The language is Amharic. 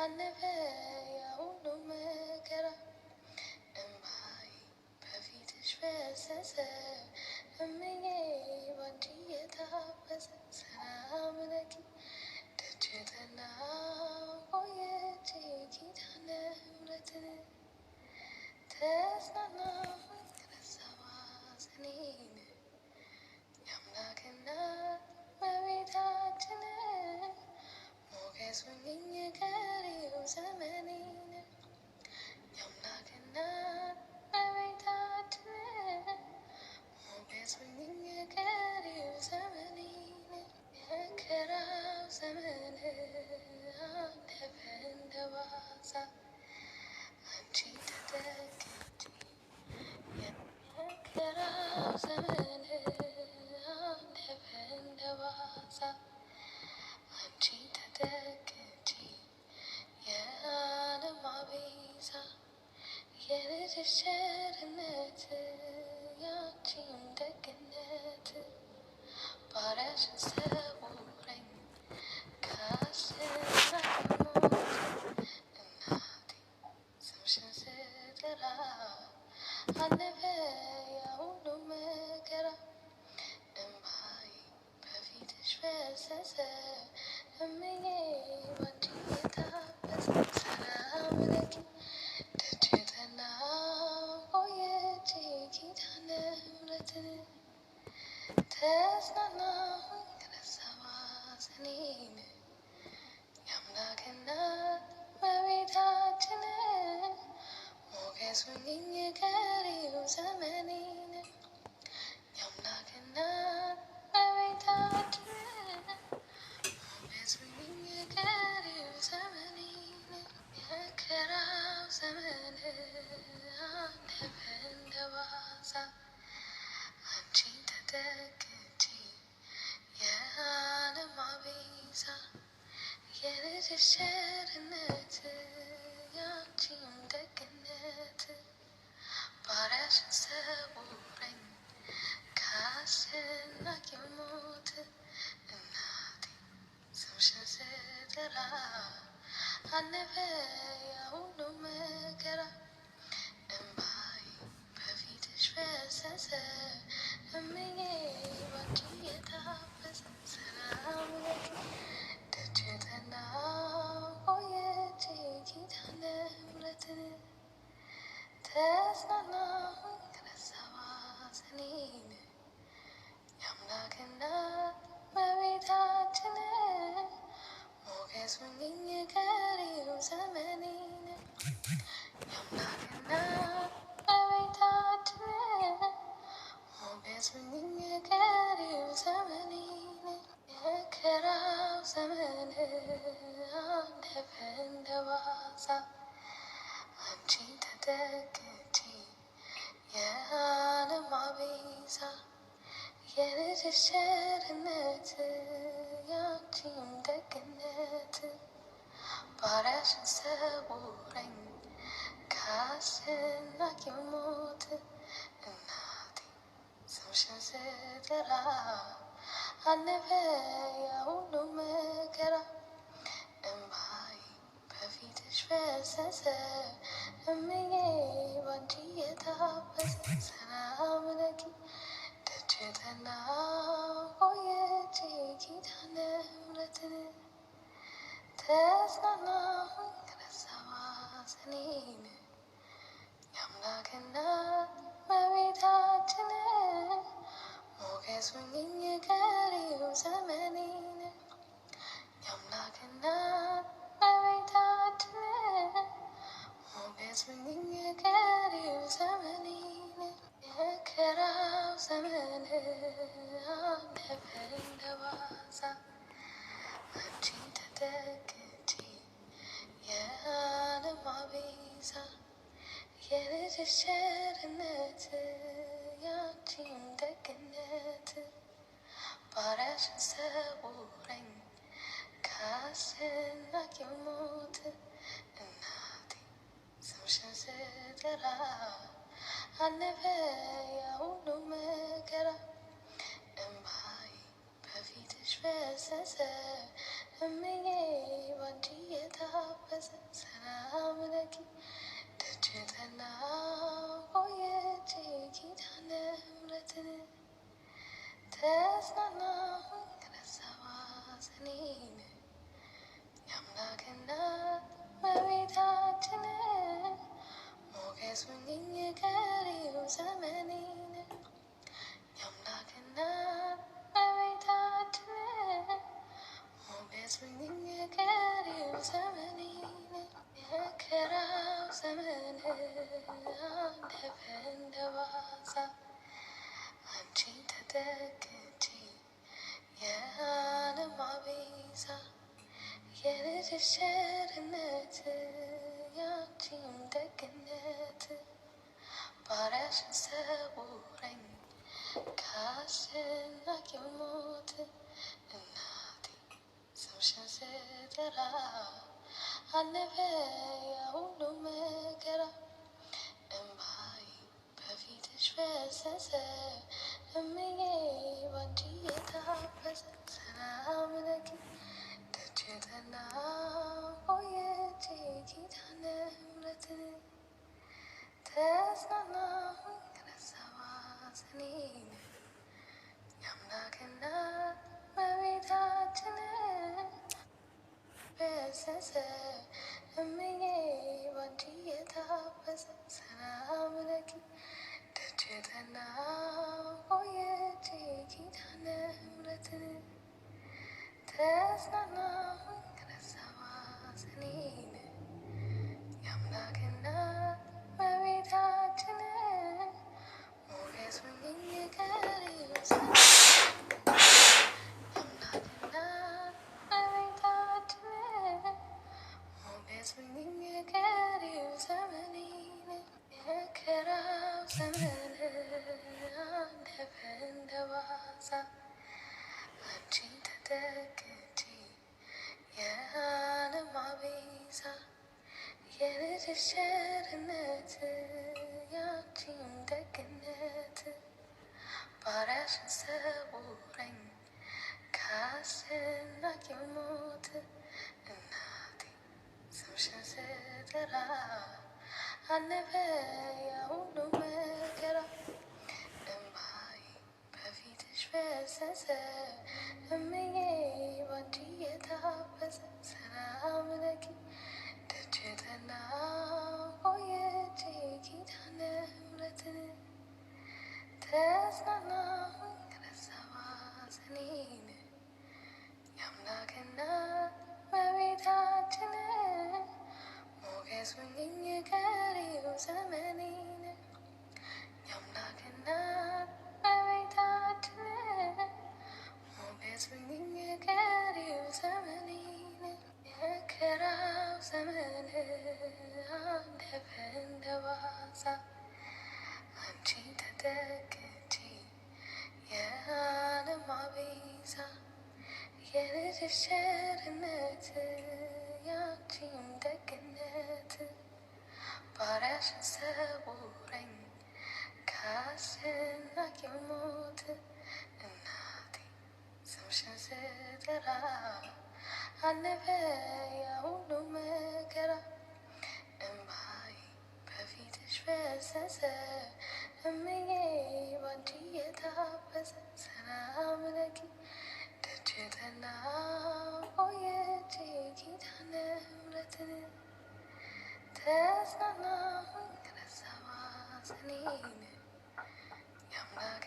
አለፈ ያ ሁሉ መከራ እምባዬ በፊትሽ ፈሰሰ እምዬ ባንቺ የታፈሰ ሰላም ለኪ ደጅ ጠናሁ ቆየች ኪዳነ ምሕረትን ተጽናናሁኝ ረሳሁ ሐዘኔን የአምላክ እናት እመቤታችን ሞገስ ሁኚኝ ቀሪው ዘመኔን የአምላክ እናት እመቤታችን ሞገስ ሁኚኝ ቀሪው ዘመኔን የመከራው ዘመን አለፈ እንደ ዋዛ አንቺ ተጠግቼ የመከራው ዘመን አለፈ እንደ ዋዛ አንቺ ተጠግቼ የዓለም አቤዛ የልጅሽ ቸርነት ያንቺም ደግነት ባሪያሽን ሰውረኝ ከአስራት ሞት እናቴ ስምሽን ስጠራ አለፈ ያ ሁሉ መከራ እምባዬ በፊትሽ ፈሰሰ እምዬ ባንቺ የታፈሰ ሰላም ለኪ ደጅ ጠናሁ ቆየች ኪዳነ ምሕረትን ተጽናናሁኝ ረሳሁ ሐዘኔን የአምላክ እናት እመቤታችን ሞገስ ሁኚኝ ቀሪው ዘመኔን የአምላክ እናት እመቤታችን ሞገስ ሁኚኝ ቀሪው ዘመኔን የመከራው ዘመን አለፈ እንደ ዋዛ አንቺ ተጠግቼ የዓለም አቤዛ የልጅሽ ቸርነት ያንቺም ደግነት ባሪያሽን ሰውረኝ ከአስጨናቂው ሞት እናቴ ስምሽን ስጠራ አለፈ ያ ሁሉ መከራ እምባዬ በፊትሽ ፈሰሰ እምዬ ባንቺ የታፈሰ ሰላም ለኪ ደጅ ጠናሁ ቆየች ኪዳነ ምሕረትን ተጽናናሁኝ ረሳሁ ሐዘኔን የአምላክ እናት እመቤታችን ሞገስ ሁኚኝ ቀሪው ዘመኔን የአምላክ እናት እመቤታችን ሞገስ ሁኚኝ ቀሪው ዘመኔን የመከራው ዘመን አለፈ እንደ ዋዛ አንቺ ተጠግቼ የዓለም አቤዛ የልጅሽ ቸርነት ያንቺም ደግነት ባሪያሽን ሰውረኝ ከአስጨናቂው ሞት እናቴ ስምሽን ስጠራ አለፈ ያ ሁሉ መከራ እምባዬ በፊትሽ ፈሰሰ እምዬ ባንቺ የታፈሰ ሰላም ለኪ ደጅ ጠናሁ ቆየች ኪዳነ ምሕረትን ተጽናናሁኝ ረሳሁ ሐዘኔን የአምላክ እናት እመቤታችን ሞገስ ሁኚኝ ቀሪው ዘመኔን የአምላክ እናት እመቤታችን ሞገስ ሁኚኝ ቀሪው ዘመኔን የመከራው ዘመን አለፈ እንደ ዋዛ አንቺ ተጠግቼ የዓለም አቤዛ የልጅሽ ቸርነት ያንቺም ደግነት ባሪያሽን ሰውረኝ ከአስጨናቂው ሞት እናቴ ስምሽን ስጠራ አለፈ ያ ሁሉ መከራ እምባዬ በፊትሽ ፈሰሰ እምዬ ባንቺ የታበሰ ሰላም ለኪ ደጅ ጠናሁ ቆይቼ ኪዳነ ምሕረትን ተጽናናሁኝ ረሳሁ ሐዘኔን የአምላክ እናት እመቤታችን ሞገስ ሁኚኝ ቀሪው ዘመኔን የአምላክ እናት እመቤታችን ሞገስ ሁኚኝ ቀሪው ዘመኔን የመከራው ዘመን አለፈ እንደ ዋዛ አንቺን ተጠግቼ የዓለም ቤዛ የልጅሽ ቸርነት ያንቺም ደግነት ባሪያሽን ሰውረኝ ከአስጨናቂው ሞት እናቴ ስምሽን ስጠራ አለፈ ያ ሁሉ መከራ እምባዬ በፊትሽ ፈሰሰ እምዬ ባንቺ የታበሰ ሰላም ለኪ ደጅ ጠናሁ ቆይቼ ኪዳነ ምሕረትን ተጽናናሁኝ ረሳሁ ሐዘኔን የአምላክ እናት እመቤታችን ፈሰሰ እምዬ ባንቺ የታበሰ ሰላም ለኪ ደጅ ጠናሁ ቆይቼ ኪዳነ ምሕረትን ተጽናናሁኝ ረሳሁ ሐዘኔን የአምላክ እናት እመቤታችን ሞገስ ሁኚኝ ቀሪው የአምላክ እናት እመቤታችን ሞገስ ሁኚኝ ቀሪው ዘመኔን የመከራው ዘመን አለፈ እንደ ዋዛ አንቺን ተጠግቼ የዓለም ቤዛ የልጅሽ ቸርነት ያንቺም ደግነት ባሪያሽን ሰውረኝ ከአስጨናቂው ሞት እናቴ ስምሽን ስጠራ አለፈ ያ ሁሉ መከራ እምባዬ በፊትሽ ፈሰሰ እምዬ ባንቺ የታበሰ ሰላም ለኪ ደጅ ጠናሁ ቆይቼ ኪዳነ ምሕረትን ተጽናናሁኝ ረሳሁ ሐዘኔን የአምላክ እናት እመቤታችን ሞገስ ሁኚኝ ቀሪው ዘመኔን የአምላክ እናት እመቤታችን ሞገስ ሁኚኝ ቀሪው ዘመኔን የመከራው ዘመን አለፈ እንደ ዋዛ አንቺን ተጠግቼ የዓለም ቤዛ የልጅሽ ቸርነት ያንቺም ደግነት ባሪያሽን ሰውረኝ ከአስጨናቂው ሞት እናቴ ስምሽን ስጠራ አለፈ ያ ሁሉ መከራ እምባዬ በፊትሽ ፈሰሰ እምዬ ባንቺ የታበሰ ሰላም ለኪ ደጅ ጠናሁ ቆይቼ ኪዳነ ምሕረትን ተጽናናሁኝ ረሳሁ ሐዘኔን የአምላክ